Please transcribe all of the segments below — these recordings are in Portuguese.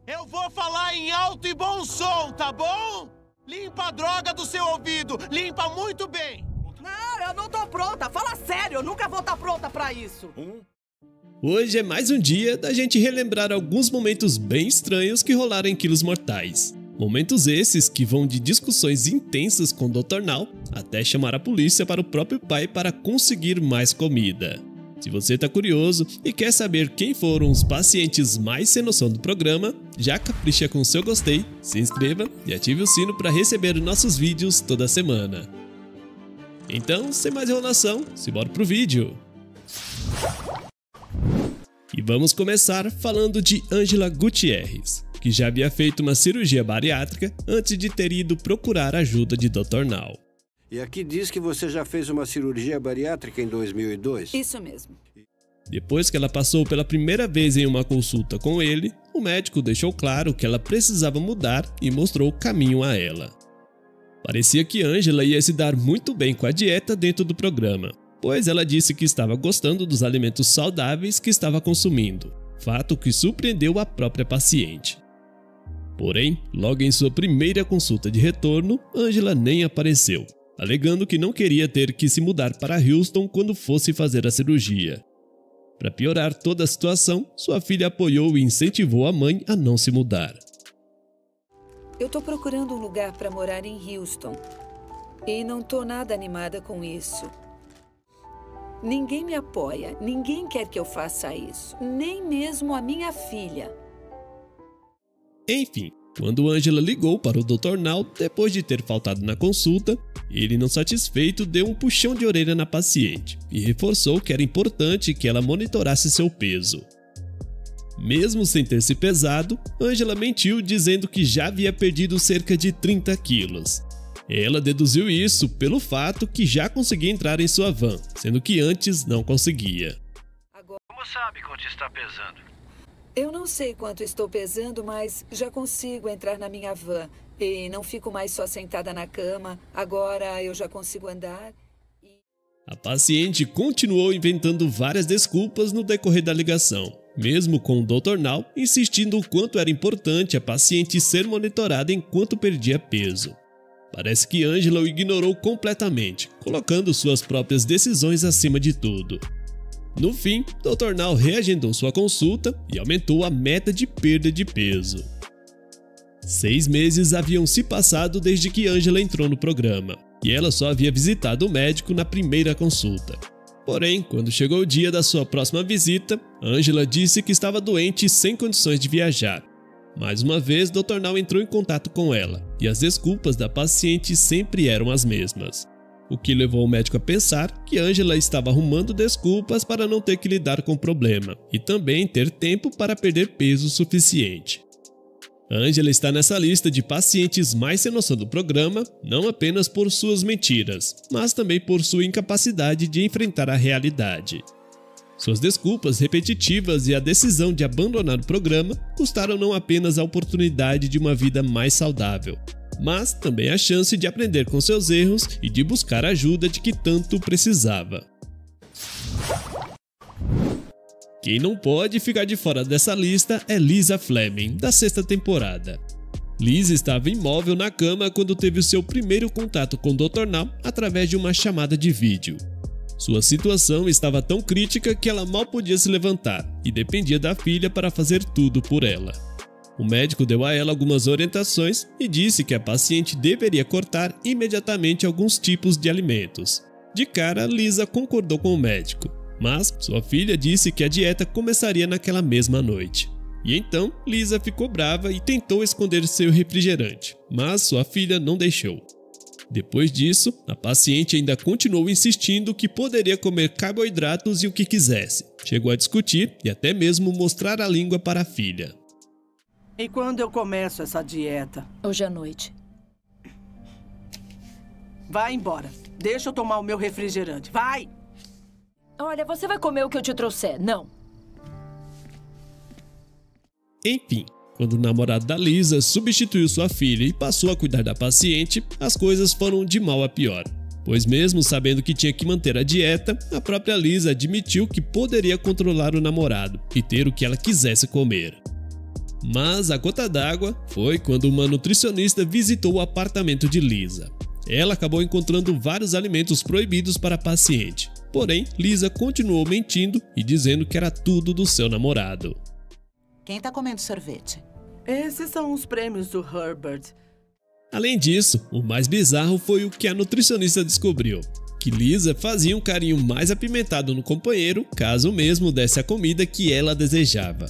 Eu vou falar em alto e bom som, tá bom? Limpa a droga do seu ouvido, limpa muito bem. Não, eu não tô pronta, fala sério, eu nunca vou estar pronta pra isso. Hoje é mais um dia da gente relembrar alguns momentos bem estranhos que rolaram em Quilos Mortais. Momentos esses que vão de discussões intensas com o Dr. Now até chamar a polícia para o próprio pai para conseguir mais comida. Se você tá curioso e quer saber quem foram os pacientes mais sem noção do programa, já capricha com o seu gostei, se inscreva e ative o sino para receber nossos vídeos toda semana. Então, sem mais enrolação, simbora pro vídeo! E vamos começar falando de Angela Gutierrez, que já havia feito uma cirurgia bariátrica antes de ter ido procurar ajuda de Dr. Now. E aqui diz que você já fez uma cirurgia bariátrica em 2002? Isso mesmo. Depois que ela passou pela primeira vez em uma consulta com ele, o médico deixou claro que ela precisava mudar e mostrou o caminho a ela. Parecia que Angela ia se dar muito bem com a dieta dentro do programa, pois ela disse que estava gostando dos alimentos saudáveis que estava consumindo, fato que surpreendeu a própria paciente. Porém, logo em sua primeira consulta de retorno, Angela nem apareceu, alegando que não queria ter que se mudar para Houston quando fosse fazer a cirurgia. Para piorar toda a situação, sua filha apoiou e incentivou a mãe a não se mudar. Eu tô procurando um lugar para morar em Houston e não tô nada animada com isso. Ninguém me apoia, ninguém quer que eu faça isso, nem mesmo a minha filha. Enfim, quando Angela ligou para o Dr. Now depois de ter faltado na consulta, ele, não satisfeito, deu um puxão de orelha na paciente e reforçou que era importante que ela monitorasse seu peso. Mesmo sem ter se pesado, Angela mentiu dizendo que já havia perdido cerca de 30 quilos. Ela deduziu isso pelo fato que já conseguia entrar em sua van, sendo que antes não conseguia. Como sabe quanto está pesando? Eu não sei quanto estou pesando, mas já consigo entrar na minha van e não fico mais só sentada na cama. Agora eu já consigo andar. A paciente continuou inventando várias desculpas no decorrer da ligação, mesmo com o Dr. Now insistindo o quanto era importante a paciente ser monitorada enquanto perdia peso. Parece que Angela o ignorou completamente, colocando suas próprias decisões acima de tudo. No fim, Dr. Now reagendou sua consulta e aumentou a meta de perda de peso. 6 meses haviam se passado desde que Angela entrou no programa, e ela só havia visitado o médico na primeira consulta. Porém, quando chegou o dia da sua próxima visita, Angela disse que estava doente e sem condições de viajar. Mais uma vez, Dr. Now entrou em contato com ela, e as desculpas da paciente sempre eram as mesmas. O que levou o médico a pensar que Angela estava arrumando desculpas para não ter que lidar com o problema, e também ter tempo para perder peso suficiente. Angela está nessa lista de pacientes mais sem noção do programa, não apenas por suas mentiras, mas também por sua incapacidade de enfrentar a realidade. Suas desculpas repetitivas e a decisão de abandonar o programa custaram não apenas a oportunidade de uma vida mais saudável, mas também a chance de aprender com seus erros e de buscar a ajuda de que tanto precisava. Quem não pode ficar de fora dessa lista é Lisa Fleming, da 6ª temporada. Lisa estava imóvel na cama quando teve o seu primeiro contato com o Dr. Now através de uma chamada de vídeo. Sua situação estava tão crítica que ela mal podia se levantar e dependia da filha para fazer tudo por ela. O médico deu a ela algumas orientações e disse que a paciente deveria cortar imediatamente alguns tipos de alimentos. De cara, Lisa concordou com o médico, mas sua filha disse que a dieta começaria naquela mesma noite. E então, Lisa ficou brava e tentou esconder seu refrigerante, mas sua filha não deixou. Depois disso, a paciente ainda continuou insistindo que poderia comer carboidratos e o que quisesse. Chegou a discutir e até mesmo mostrar a língua para a filha. E quando eu começo essa dieta? Hoje à noite. Vai embora. Deixa eu tomar o meu refrigerante. Vai! Olha, você vai comer o que eu te trouxer, não? Enfim, quando o namorado da Lisa substituiu sua filha e passou a cuidar da paciente, as coisas foram de mal a pior. Pois mesmo sabendo que tinha que manter a dieta, a própria Lisa admitiu que poderia controlar o namorado e ter o que ela quisesse comer. Mas a gota d'água foi quando uma nutricionista visitou o apartamento de Lisa. Ela acabou encontrando vários alimentos proibidos para a paciente. Porém, Lisa continuou mentindo e dizendo que era tudo do seu namorado. Quem tá comendo sorvete? Esses são os prêmios do Herbert. Além disso, o mais bizarro foi o que a nutricionista descobriu. Que Lisa fazia um carinho mais apimentado no companheiro caso mesmo desse a comida que ela desejava.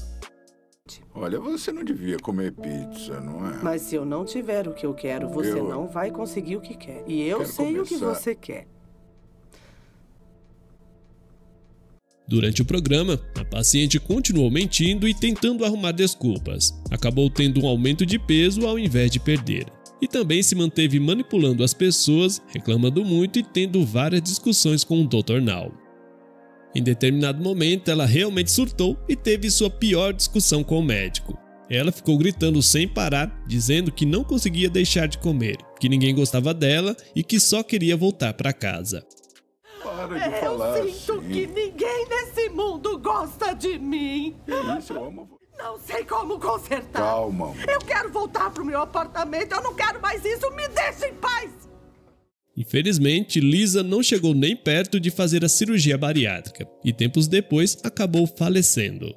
Olha, você não devia comer pizza, não é? Mas se eu não tiver o que eu quero, você não vai conseguir o que quer. E eu sei o que você quer. Durante o programa, a paciente continuou mentindo e tentando arrumar desculpas. Acabou tendo um aumento de peso ao invés de perder. E também se manteve manipulando as pessoas, reclamando muito e tendo várias discussões com o Dr. Now. Em determinado momento, ela realmente surtou e teve sua pior discussão com o médico. Ela ficou gritando sem parar, dizendo que não conseguia deixar de comer, que ninguém gostava dela e que só queria voltar para casa. Para de falar Eu sinto assim. que ninguém nesse mundo gosta de mim. Que isso, eu amo você. Não sei como consertar. Calma, amor. Eu quero voltar pro meu apartamento. Eu não quero mais isso. Me deixe em paz. Infelizmente, Lisa não chegou nem perto de fazer a cirurgia bariátrica e tempos depois acabou falecendo.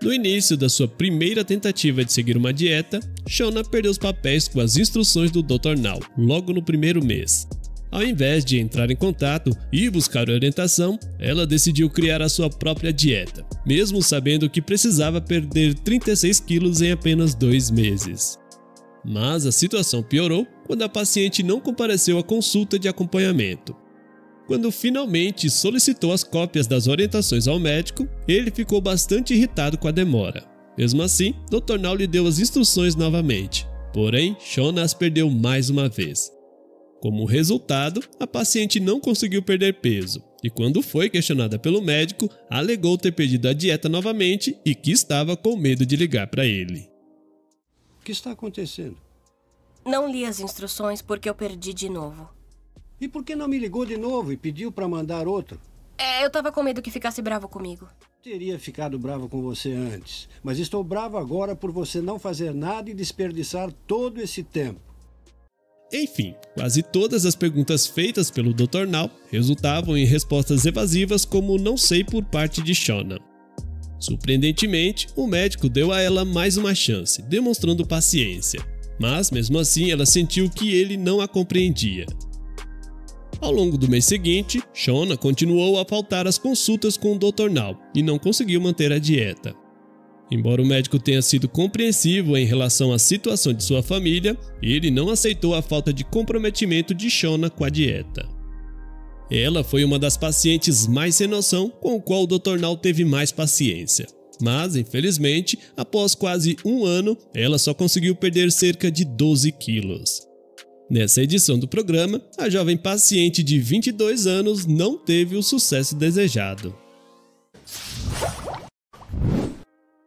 No início da sua primeira tentativa de seguir uma dieta, Shona perdeu os papéis com as instruções do Dr. Now logo no primeiro mês. Ao invés de entrar em contato e buscar orientação, ela decidiu criar a sua própria dieta, mesmo sabendo que precisava perder 36 quilos em apenas 2 meses. Mas a situação piorou quando a paciente não compareceu à consulta de acompanhamento. Quando finalmente solicitou as cópias das orientações ao médico, ele ficou bastante irritado com a demora. Mesmo assim, Dr. Now lhe deu as instruções novamente, porém, Shona as perdeu mais uma vez. Como resultado, a paciente não conseguiu perder peso e, quando foi questionada pelo médico, alegou ter pedido a dieta novamente e que estava com medo de ligar para ele. O que está acontecendo? Não li as instruções porque eu perdi de novo. E por que não me ligou de novo e pediu para mandar outro? Eu tava com medo que ficasse bravo comigo. Teria ficado bravo com você antes, mas estou bravo agora por você não fazer nada e desperdiçar todo esse tempo. Enfim, quase todas as perguntas feitas pelo Dr. Now resultavam em respostas evasivas como não sei por parte de Shona. Surpreendentemente, o médico deu a ela mais uma chance, demonstrando paciência, mas mesmo assim ela sentiu que ele não a compreendia. Ao longo do mês seguinte, Shona continuou a faltar às consultas com o Dr. Now e não conseguiu manter a dieta. Embora o médico tenha sido compreensivo em relação à situação de sua família, ele não aceitou a falta de comprometimento de Shona com a dieta. Ela foi uma das pacientes mais sem noção com o qual o Dr. Now teve mais paciência. Mas, infelizmente, após quase um ano, ela só conseguiu perder cerca de 12 quilos. Nessa edição do programa, a jovem paciente de 22 anos não teve o sucesso desejado.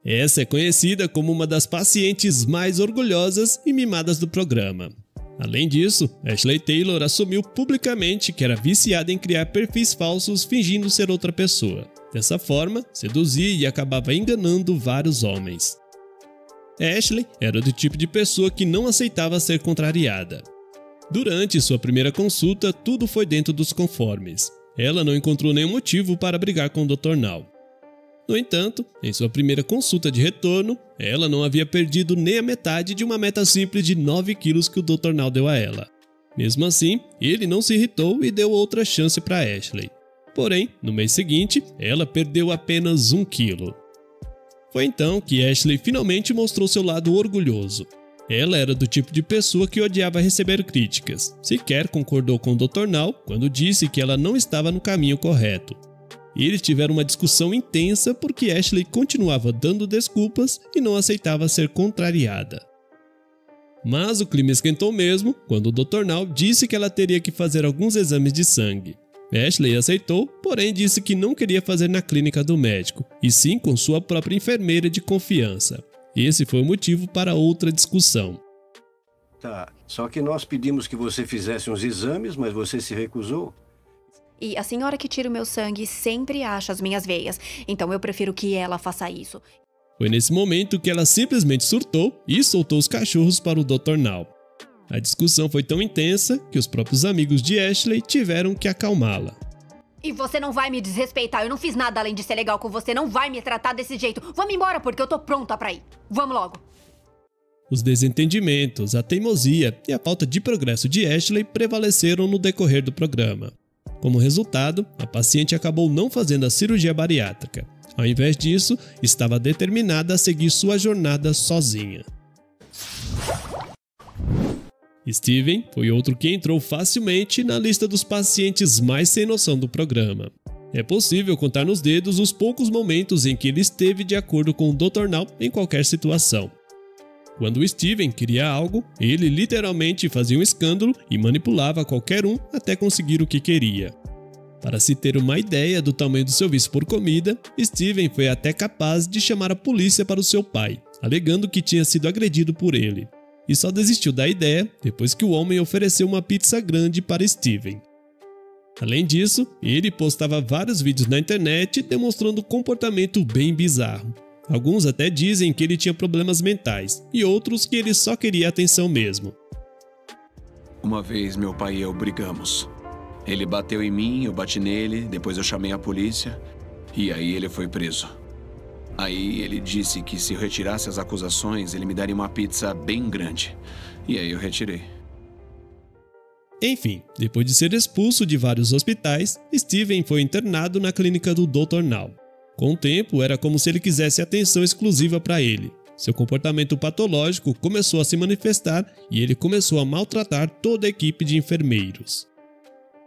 Essa é conhecida como uma das pacientes mais orgulhosas e mimadas do programa. Além disso, Ashley Taylor assumiu publicamente que era viciada em criar perfis falsos fingindo ser outra pessoa. Dessa forma, seduzia e acabava enganando vários homens. Ashley era do tipo de pessoa que não aceitava ser contrariada. Durante sua primeira consulta, tudo foi dentro dos conformes. Ela não encontrou nenhum motivo para brigar com o Dr. Now. No entanto, em sua primeira consulta de retorno, ela não havia perdido nem a metade de uma meta simples de 9 quilos que o Dr. Now deu a ela. Mesmo assim, ele não se irritou e deu outra chance para Ashley. Porém, no mês seguinte, ela perdeu apenas 1 quilo. Foi então que Ashley finalmente mostrou seu lado orgulhoso. Ela era do tipo de pessoa que odiava receber críticas. Sequer concordou com o Dr. Now quando disse que ela não estava no caminho correto. Eles tiveram uma discussão intensa porque Ashley continuava dando desculpas e não aceitava ser contrariada. Mas o clima esquentou mesmo quando o Dr. Now disse que ela teria que fazer alguns exames de sangue. Ashley aceitou, porém disse que não queria fazer na clínica do médico, e sim com sua própria enfermeira de confiança. Esse foi o motivo para outra discussão. Tá, só que nós pedimos que você fizesse uns exames, mas você se recusou. E a senhora que tira o meu sangue sempre acha as minhas veias. Então eu prefiro que ela faça isso. Foi nesse momento que ela simplesmente surtou e soltou os cachorros para o Dr. Now. A discussão foi tão intensa que os próprios amigos de Ashley tiveram que acalmá-la. E você não vai me desrespeitar. Eu não fiz nada além de ser legal com você. Não vai me tratar desse jeito. Vamos embora porque eu tô pronta pra ir. Vamos logo. Os desentendimentos, a teimosia e a falta de progresso de Ashley prevaleceram no decorrer do programa. Como resultado, a paciente acabou não fazendo a cirurgia bariátrica. Ao invés disso, estava determinada a seguir sua jornada sozinha. Steven foi outro que entrou facilmente na lista dos pacientes mais sem noção do programa. É possível contar nos dedos os poucos momentos em que ele esteve de acordo com o Dr. Now em qualquer situação. Quando o Steven queria algo, ele literalmente fazia um escândalo e manipulava qualquer um até conseguir o que queria. Para se ter uma ideia do tamanho do seu vício por comida, Steven foi até capaz de chamar a polícia para o seu pai, alegando que tinha sido agredido por ele. E só desistiu da ideia depois que o homem ofereceu uma pizza grande para Steven. Além disso, ele postava vários vídeos na internet demonstrando um comportamento bem bizarro. Alguns até dizem que ele tinha problemas mentais e outros que ele só queria atenção mesmo. Uma vez meu pai e eu brigamos. Ele bateu em mim, eu bati nele, depois eu chamei a polícia e aí ele foi preso. Aí ele disse que se eu retirasse as acusações, ele me daria uma pizza bem grande. E aí eu retirei. Enfim, depois de ser expulso de vários hospitais, Steven foi internado na clínica do Dr. Now. Com o tempo, era como se ele quisesse atenção exclusiva para ele. Seu comportamento patológico começou a se manifestar e ele começou a maltratar toda a equipe de enfermeiros.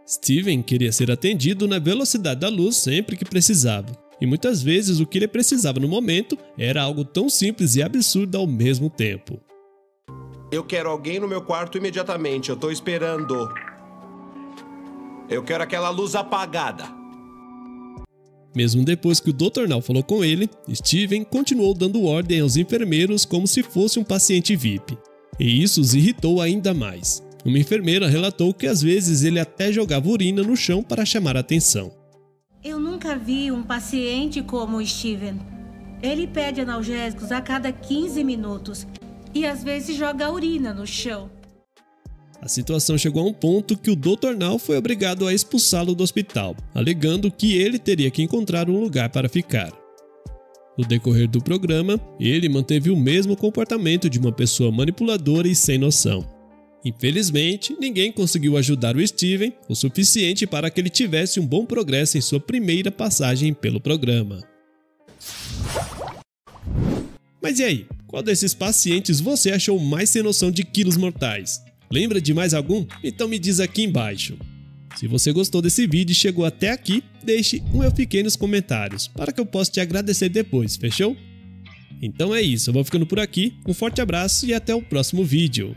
Steven queria ser atendido na velocidade da luz sempre que precisava. E muitas vezes o que ele precisava no momento era algo tão simples e absurdo ao mesmo tempo. Eu quero alguém no meu quarto imediatamente, eu tô esperando. Eu quero aquela luz apagada. Mesmo depois que o Dr. Now falou com ele, Steven continuou dando ordem aos enfermeiros como se fosse um paciente VIP. E isso os irritou ainda mais. Uma enfermeira relatou que às vezes ele até jogava urina no chão para chamar a atenção. Eu nunca vi um paciente como o Steven. Ele pede analgésicos a cada 15 minutos e às vezes joga urina no chão. A situação chegou a um ponto que o Dr. Now foi obrigado a expulsá-lo do hospital, alegando que ele teria que encontrar um lugar para ficar. No decorrer do programa, ele manteve o mesmo comportamento de uma pessoa manipuladora e sem noção. Infelizmente, ninguém conseguiu ajudar o Steven o suficiente para que ele tivesse um bom progresso em sua primeira passagem pelo programa. Mas e aí? Qual desses pacientes você achou mais sem noção de quilos mortais? Lembra de mais algum? Então me diz aqui embaixo. Se você gostou desse vídeo e chegou até aqui, deixe um eu fiquei nos comentários, para que eu possa te agradecer depois, fechou? Então é isso, eu vou ficando por aqui, um forte abraço e até o próximo vídeo.